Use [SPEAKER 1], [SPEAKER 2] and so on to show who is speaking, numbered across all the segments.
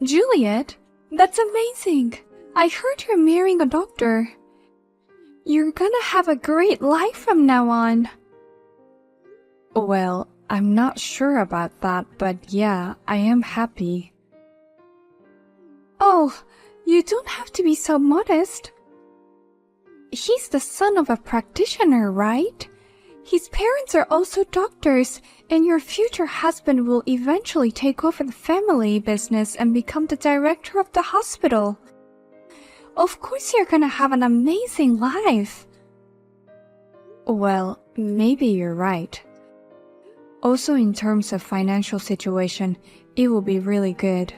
[SPEAKER 1] Juliet, that's amazing. I heard you're marrying a doctor. You're gonna have a great life from now on. Well, I'm not sure about that, but yeah, I am happy. Oh, you don't have to be so modest. He's the son of a practitioner, right? His parents are also doctors, and your future husband will eventually take over the family business and become the director of the hospital. Of course you're gonna have an amazing life. Well, maybe you're right. Also, in terms of financial situation, it will be really good.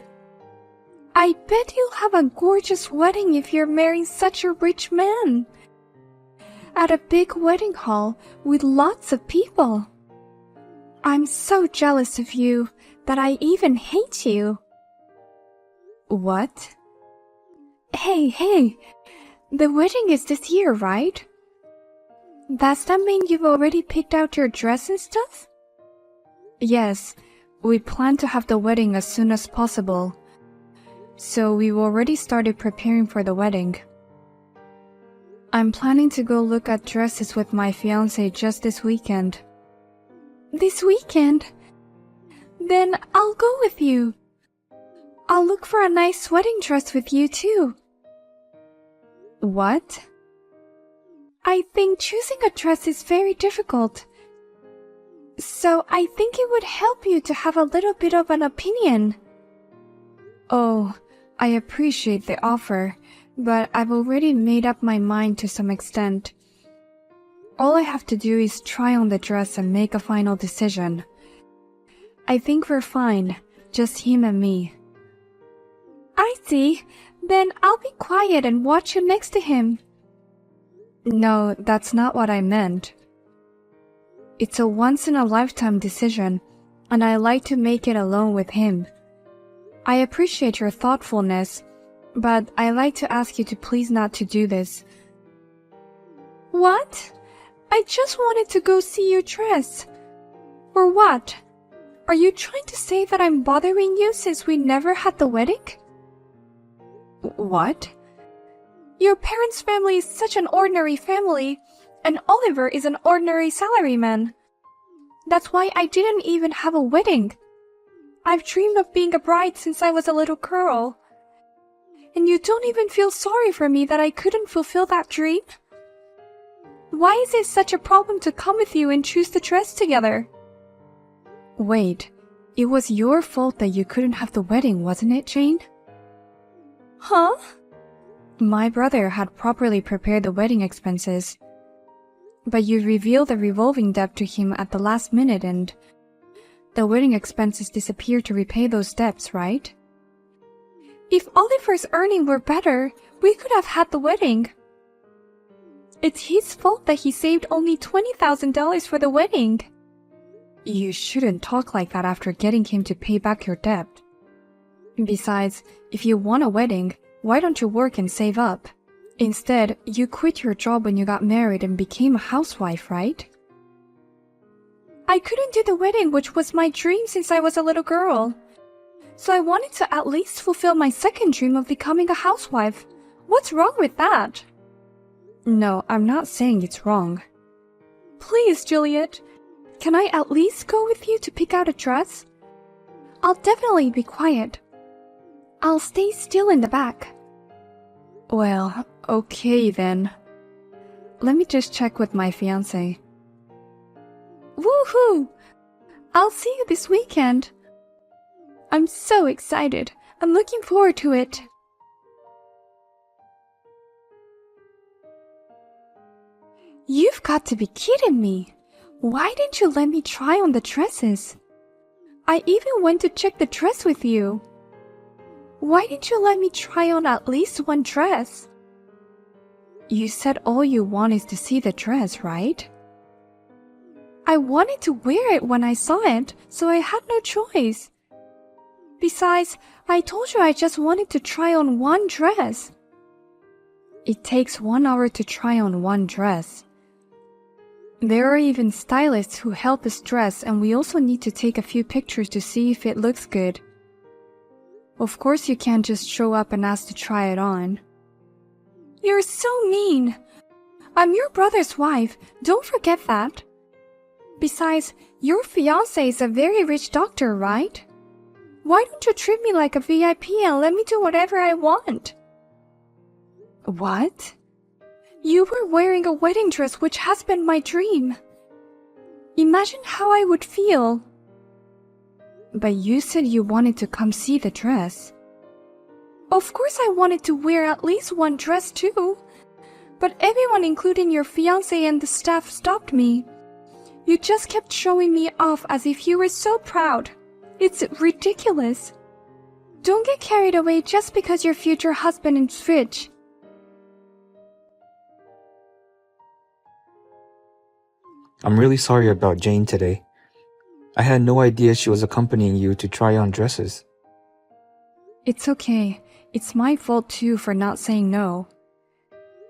[SPEAKER 1] I bet you'll have a gorgeous wedding if you're marrying such a rich man. At a big wedding hall with lots of people. I'm so jealous of you that I even hate you. What? Hey, the wedding is this year, right? Does that mean you've already picked out your dress and stuff? Yes, we plan to have the wedding as soon as possible. So we've already started preparing for the wedding. I'm planning to go look at dresses with my fiancé just this weekend. This weekend? Then I'll go with you. I'll look for a nice wedding dress with you too. What? I think choosing a dress is very difficult. So I think it would help you to have a little bit of an opinion. Oh, I appreciate the offer, but I've already made up my mind to some extent. All I have to do is try on the dress and make a final decision. I think we're fine, just him and me. I see. Then I'll be quiet and watch you next to him. No, that's not what I meant. It's a once-in-a-lifetime decision, and I like to make it alone with him. I appreciate your thoughtfulness, but I like to ask you to please not to do this. What? I just wanted to go see your dress. For what? Are you trying to say that I'm bothering you since we never had the wedding? What? Your parents' family is such an ordinary family, and Oliver is an ordinary salaryman. That's why I didn't even have a wedding. I've dreamed of being a bride since I was a little girl. And you don't even feel sorry for me that I couldn't fulfill that dream? Why is it such a problem to come with you and choose the dress together? Wait, it was your fault that you couldn't have the wedding, wasn't it, Jane? Huh? My brother had properly prepared the wedding expenses. But you revealed the revolving debt to him at the last minute and the wedding expenses disappeared to repay those debts, right? If Oliver's earnings were better, we could have had the wedding. It's his fault that he saved only $20,000 for the wedding. You shouldn't talk like that after getting him to pay back your debt. Besides, if you want a wedding, why don't you work and save up? Instead, you quit your job when you got married and became a housewife, right? I couldn't do the wedding, which was my dream since I was a little girl. So I wanted to at least fulfill my second dream of becoming a housewife. What's wrong with that? No, I'm not saying it's wrong. Please, Juliet, can I at least go with you to pick out a dress? I'll definitely be quiet. I'll stay still in the back. Well, okay then. Let me just check with my fiancé. Woohoo! I'll see you this weekend. I'm so excited. I'm looking forward to it. You've got to be kidding me. Why didn't you let me try on the dresses? I even went to check the dress with you. Why didn't you let me try on at least one dress? You said all you want is to see the dress, right? I wanted to wear it when I saw it, so I had no choice. Besides, I told you I just wanted to try on one dress. It takes 1 hour to try on one dress. There are even stylists who help us dress, and we also need to take a few pictures to see if it looks good. Of course you can't just show up and ask to try it on. You're so mean. I'm your brother's wife, don't forget that. Besides, your fiancé is a very rich doctor, right? Why don't you treat me like a VIP and let me do whatever I want? What? You were wearing a wedding dress which has been my dream. Imagine how I would feel. But you said you wanted to come see the dress. Of course I wanted to wear at least one dress too. But everyone, including your fiancé and the staff, stopped me. You just kept showing me off as if you were so proud. It's ridiculous. Don't get carried away just because your future husband is rich.
[SPEAKER 2] I'm really sorry about Jane today. I had no idea she was accompanying you to try on dresses.
[SPEAKER 1] It's okay. It's my fault too for not saying no.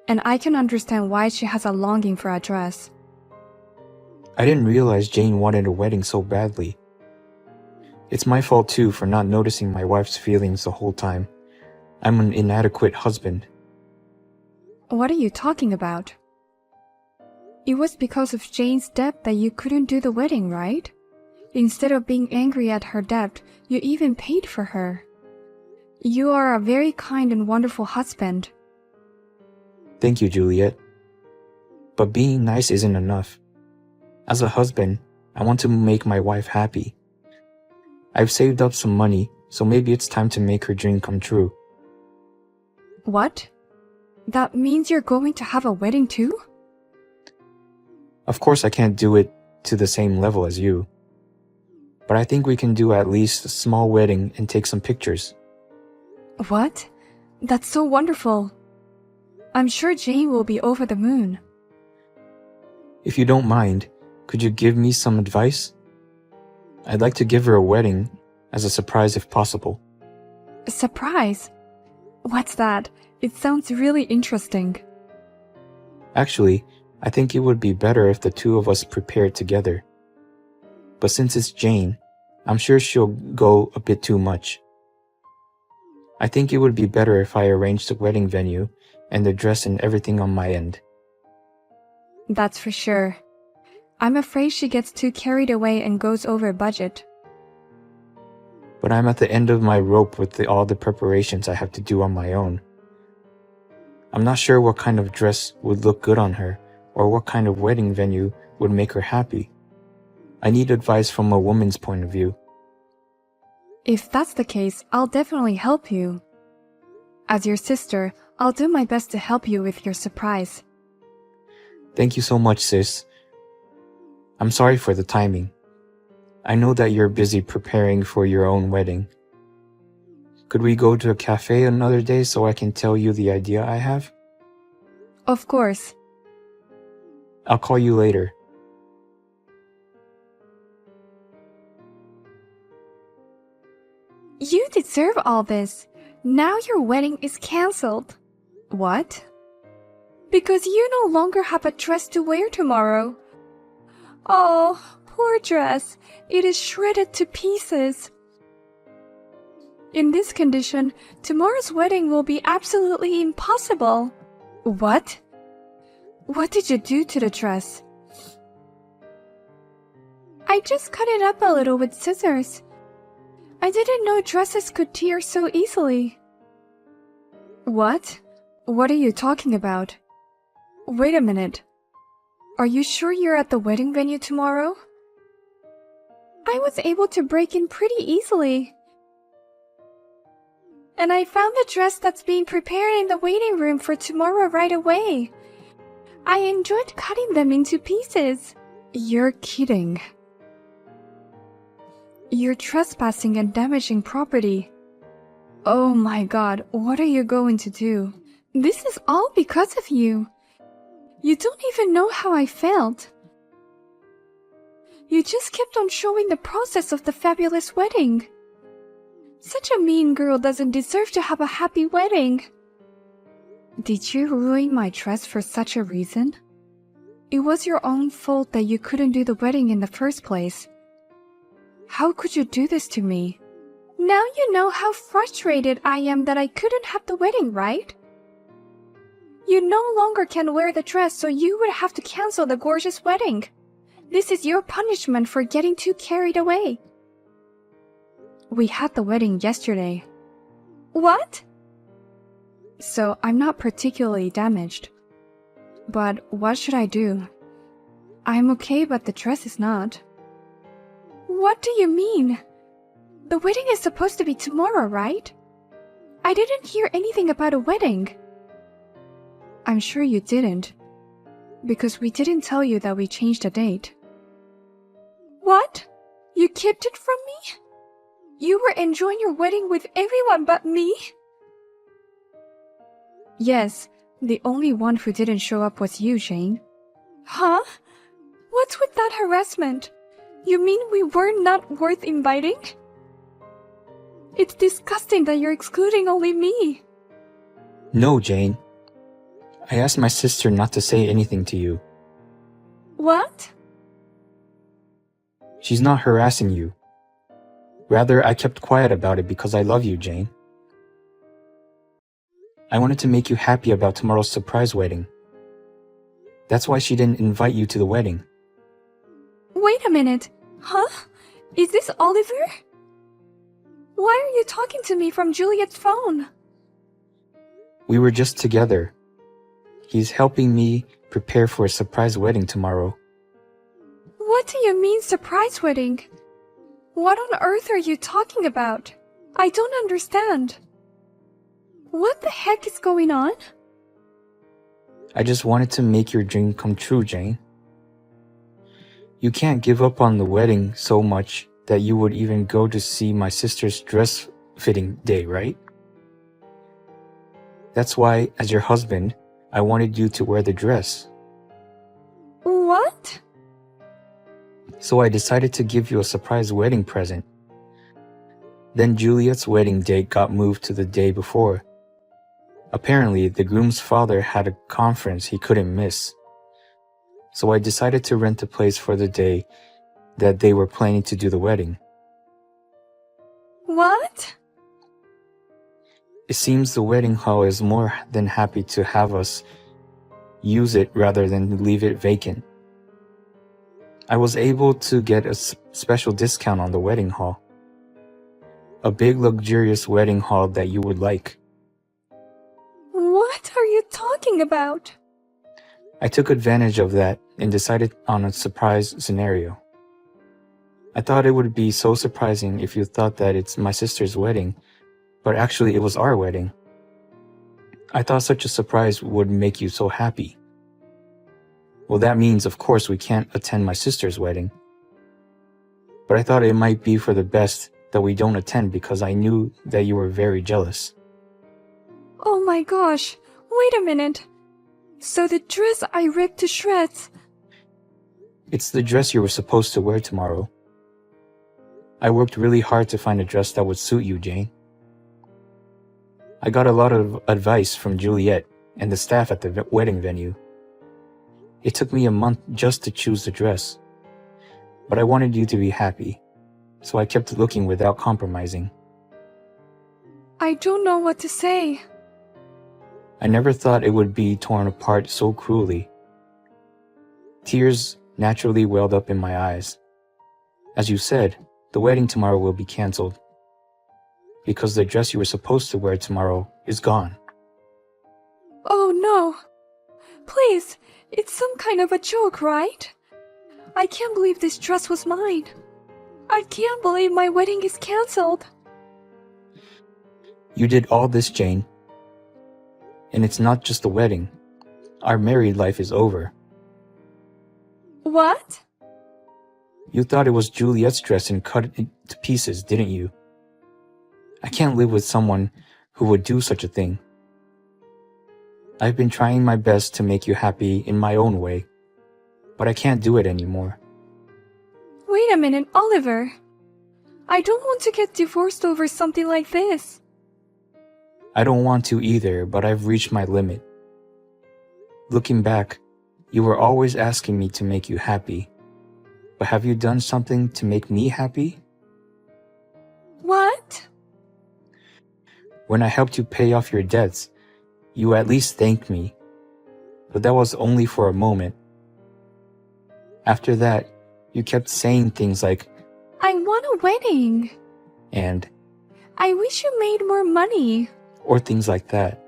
[SPEAKER 1] And I can understand why she has a longing for a dress.
[SPEAKER 2] I didn't realize Jane wanted a wedding so badly. It's my fault too for not noticing my wife's feelings the whole time. I'm an inadequate husband.
[SPEAKER 1] What are you talking about? It was because of Jane's debt that you couldn't do the wedding, right? Instead of being angry at her debt, you even paid for her. You are a very kind and wonderful husband.
[SPEAKER 2] Thank you, Juliet. But being nice isn't enough. As a husband, I want to make my wife happy. I've saved up some money, so maybe it's time to make her dream come true.
[SPEAKER 1] What? That means you're going to have a wedding too?
[SPEAKER 2] Of course I can't do it to the same level as you. But I think we can do at least a small wedding and take some pictures.
[SPEAKER 1] What? That's so wonderful. I'm sure Jane will be over the moon.
[SPEAKER 2] If you don't mind, could you give me some advice? I'd like to give her a wedding as a surprise if possible.
[SPEAKER 1] A surprise? What's that? It sounds really interesting.
[SPEAKER 2] Actually, I think it would be better if the two of us prepared together. But since it's Jane, I'm sure she'll go a bit too much. I think it would be better if I arranged the wedding venue and the dress and everything on my end.
[SPEAKER 1] That's for sure. I'm afraid she gets too carried away and goes over budget.
[SPEAKER 2] But I'm at the end of my rope with all the preparations I have to do on my own. I'm not sure what kind of dress would look good on her, or what kind of wedding venue would make her happy. I need advice from a woman's point of view.
[SPEAKER 1] If that's the case, I'll definitely help you. As your sister, I'll do my best to help you with your surprise.
[SPEAKER 2] Thank you so much, sis. I'm sorry for the timing. I know that you're busy preparing for your own wedding. Could we go to a cafe another day so I can tell you the idea I have?
[SPEAKER 1] Of course.
[SPEAKER 2] I'll call you later.
[SPEAKER 1] You deserve all this. Now your wedding is cancelled. What? Because you no longer have a dress to wear tomorrow. Oh, poor dress. It is shredded to pieces. In this condition, tomorrow's wedding will be absolutely impossible. What? What did you do to the dress? I just cut it up a little with scissors. I didn't know dresses could tear so easily. What? What are you talking about? Wait a minute. Are you sure you're at the wedding venue tomorrow? I was able to break in pretty easily. And I found the dress that's being prepared in the waiting room for tomorrow right away. I enjoyed cutting them into pieces. You're kidding. You're trespassing and damaging property. Oh my God, what are you going to do? This is all because of you. You don't even know how I felt. You just kept on showing the process of the fabulous wedding. Such a mean girl doesn't deserve to have a happy wedding. Did you ruin my dress for such a reason? It was your own fault that you couldn't do the wedding in the first place. How could you do this to me? Now you know how frustrated I am that I couldn't have the wedding, right? You no longer can wear the dress, so you would have to cancel the gorgeous wedding. This is your punishment for getting too carried away. We had the wedding yesterday. What? So I'm not particularly damaged. But what should I do? I'm okay, but the dress is not. What do you mean? The wedding is supposed to be tomorrow, right? I didn't hear anything about a wedding. I'm sure you didn't, because we didn't tell you that we changed the date. What? You kept it from me? You were enjoying your wedding with everyone but me? Yes, the only one who didn't show up was you, Jane. Huh? What's with that harassment? You mean we were not worth inviting? It's disgusting that you're excluding only me.
[SPEAKER 2] No, Jane. I asked my sister not to say anything to you.
[SPEAKER 1] What?
[SPEAKER 2] She's not harassing you. Rather, I kept quiet about it because I love you, Jane. I wanted to make you happy about tomorrow's surprise wedding. That's why she didn't invite you to the wedding.
[SPEAKER 1] Wait a minute. Huh? Is this Oliver? Why are you talking to me from Juliet's phone?
[SPEAKER 2] We were just together. He's helping me prepare for a surprise wedding tomorrow.
[SPEAKER 1] What do you mean surprise wedding? What on earth are you talking about? I don't understand. What the heck is going on?
[SPEAKER 2] I just wanted to make your dream come true, Jane. You can't give up on the wedding so much that you would even go to see my sister's dress fitting day, right? That's why, as your husband, I wanted you to wear the dress.
[SPEAKER 1] What?
[SPEAKER 2] So I decided to give you a surprise wedding present. Then Juliet's wedding date got moved to the day before. Apparently, the groom's father had a conference he couldn't miss. So I decided to rent a place for the day that they were planning to do the wedding.
[SPEAKER 1] What?
[SPEAKER 2] It seems the wedding hall is more than happy to have us use it rather than leave it vacant. I was able to get a special discount on the wedding hall. A big luxurious wedding hall that you would like.
[SPEAKER 1] What are you talking about?
[SPEAKER 2] I took advantage of that and decided on a surprise scenario. I thought it would be so surprising if you thought that it's my sister's wedding, but actually it was our wedding. I thought such a surprise would make you so happy. Well, that means, of course, we can't attend my sister's wedding. But I thought it might be for the best that we don't attend because I knew that you were very jealous.
[SPEAKER 1] Oh my gosh, wait a minute. So the dress I ripped to shreds.
[SPEAKER 2] It's the dress you were supposed to wear tomorrow. I worked really hard to find a dress that would suit you, Jane. I got a lot of advice from Juliet and the staff at the wedding venue. It took me a month just to choose the dress. But I wanted you to be happy, so I kept looking without compromising.
[SPEAKER 1] I don't know what to say.
[SPEAKER 2] I never thought it would be torn apart so cruelly. Tears naturally welled up in my eyes. As you said, the wedding tomorrow will be canceled, because the dress you were supposed to wear tomorrow is gone.
[SPEAKER 1] Oh no. Please, it's some kind of a joke, right? I can't believe this dress was mine. I can't believe my wedding is canceled.
[SPEAKER 2] You did all this, Jane. And it's not just the wedding. Our married life is over.
[SPEAKER 1] What?
[SPEAKER 2] You thought it was Juliet's dress and cut it to pieces, didn't you? I can't live with someone who would do such a thing. I've been trying my best to make you happy in my own way, but I can't do it anymore.
[SPEAKER 1] Wait a minute, Oliver. I don't want to get divorced over something like this.
[SPEAKER 2] I don't want to either, but I've reached my limit. Looking back, you were always asking me to make you happy. But have you done something to make me happy?
[SPEAKER 1] What?
[SPEAKER 2] When I helped you pay off your debts, you at least thanked me. But that was only for a moment. After that, you kept saying things like,
[SPEAKER 1] I want a wedding.
[SPEAKER 2] and,
[SPEAKER 1] I wish you made more money.
[SPEAKER 2] or things like that.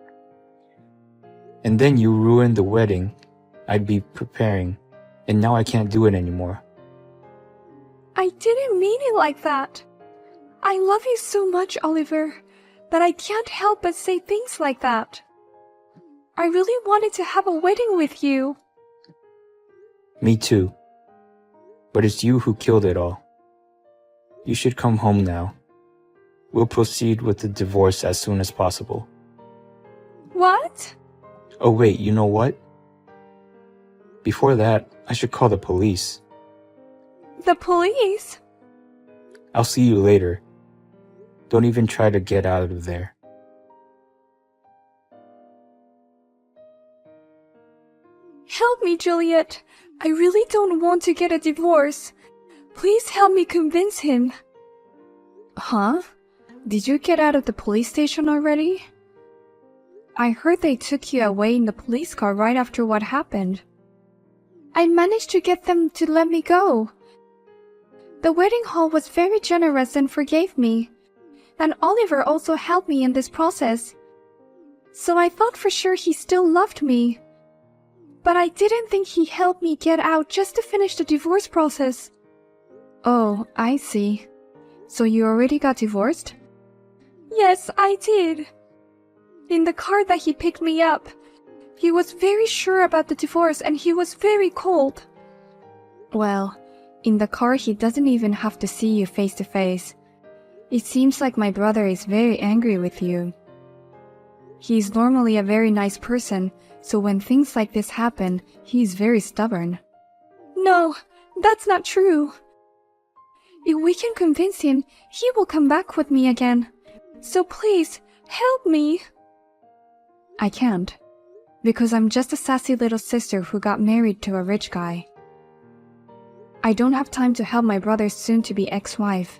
[SPEAKER 2] And then you ruined the wedding I'd be preparing, and now I can't do it anymore.
[SPEAKER 1] I didn't mean it like that. I love you so much, Oliver, that I can't help but say things like that. I really wanted to have a wedding with you.
[SPEAKER 2] Me too. But it's you who killed it all. You should come home now. We'll proceed with the divorce as soon as possible.
[SPEAKER 1] What?
[SPEAKER 2] Oh wait, you know what? Before that, I should call the police.
[SPEAKER 1] The police?
[SPEAKER 2] I'll see you later. Don't even try to get out of there.
[SPEAKER 1] Help me, Juliet. I really don't want to get a divorce. Please help me convince him. Huh? Did you get out of the police station already? I heard they took you away in the police car right after what happened. I managed to get them to let me go. The wedding hall was very generous and forgave me. And Oliver also helped me in this process. So I thought for sure he still loved me. But I didn't think he helped me get out just to finish the divorce process. Oh, I see. So you already got divorced? Yes, I did. In the car that he picked me up, he was very sure about the divorce and he was very cold. Well, in the car he doesn't even have to see you face to face. It seems like my brother is very angry with you. He's normally a very nice person, so when things like this happen, he's very stubborn. No, that's not true. If we can convince him, he will come back with me again. So please, help me. I can't, because I'm just a sassy little sister who got married to a rich guy. I don't have time to help my brother's soon-to-be ex-wife.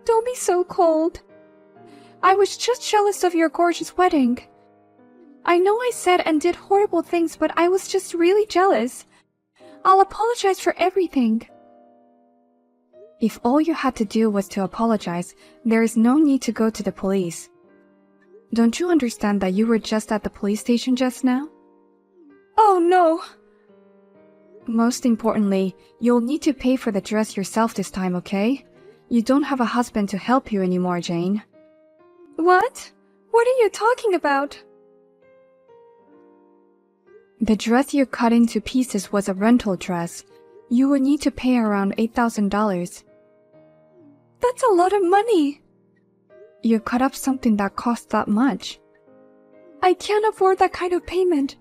[SPEAKER 1] Don't be so cold. I was just jealous of your gorgeous wedding. I know I said and did horrible things, but I was just really jealous. I'll apologize for everything. If all you had to do was to apologize, there is no need to go to the police. Don't you understand that you were just at the police station just now? Oh no! Most importantly, you'll need to pay for the dress yourself this time, okay? You don't have a husband to help you anymore, Jane. What? What are you talking about? The dress you cut into pieces was a rental dress. You would need to pay around $8,000. That's a lot of money. You cut up something that cost that much. I can't afford that kind of payment.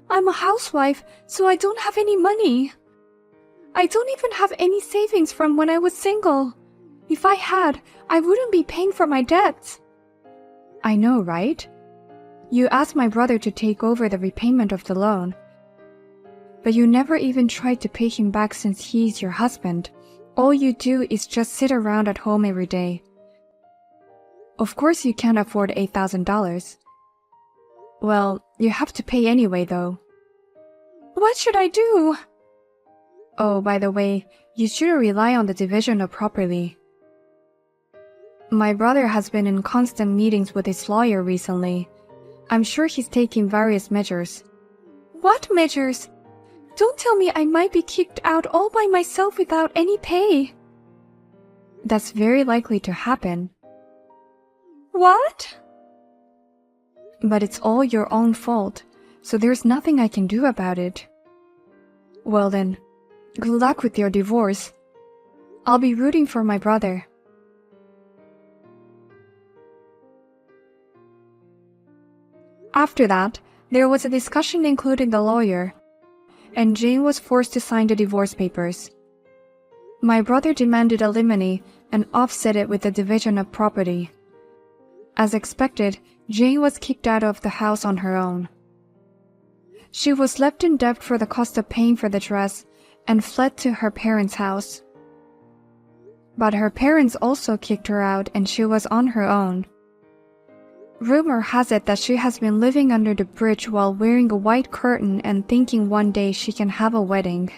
[SPEAKER 1] I'm a housewife, so I don't have any money. I don't even have any savings from when I was single. If I had, I wouldn't be paying for my debts. I know, right? You asked my brother to take over the repayment of the loan. But you never even tried to pay him back since he's your husband. All you do is just sit around at home every day. Of course you can't afford $8,000. Well, you have to pay anyway, though. What should I do? Oh, by the way, you shouldn't rely on the division of property. My brother has been in constant meetings with his lawyer recently. I'm sure he's taking various measures. What measures? Don't tell me I might be kicked out all by myself without any pay. That's very likely to happen. What? But it's all your own fault, so there's nothing I can do about it. Well then, good luck with your divorce. I'll be rooting for my brother. After that, there was a discussion including the lawyer, and Jane was forced to sign the divorce papers. My brother demanded alimony and offset it with the division of property. As expected, Jane was kicked out of the house on her own. She was left in debt for the cost of paying for the dress and fled to her parents' house. But her parents also kicked her out and she was on her own. Rumor has it that she has been living under the bridge while wearing a white curtain and thinking one day she can have a wedding.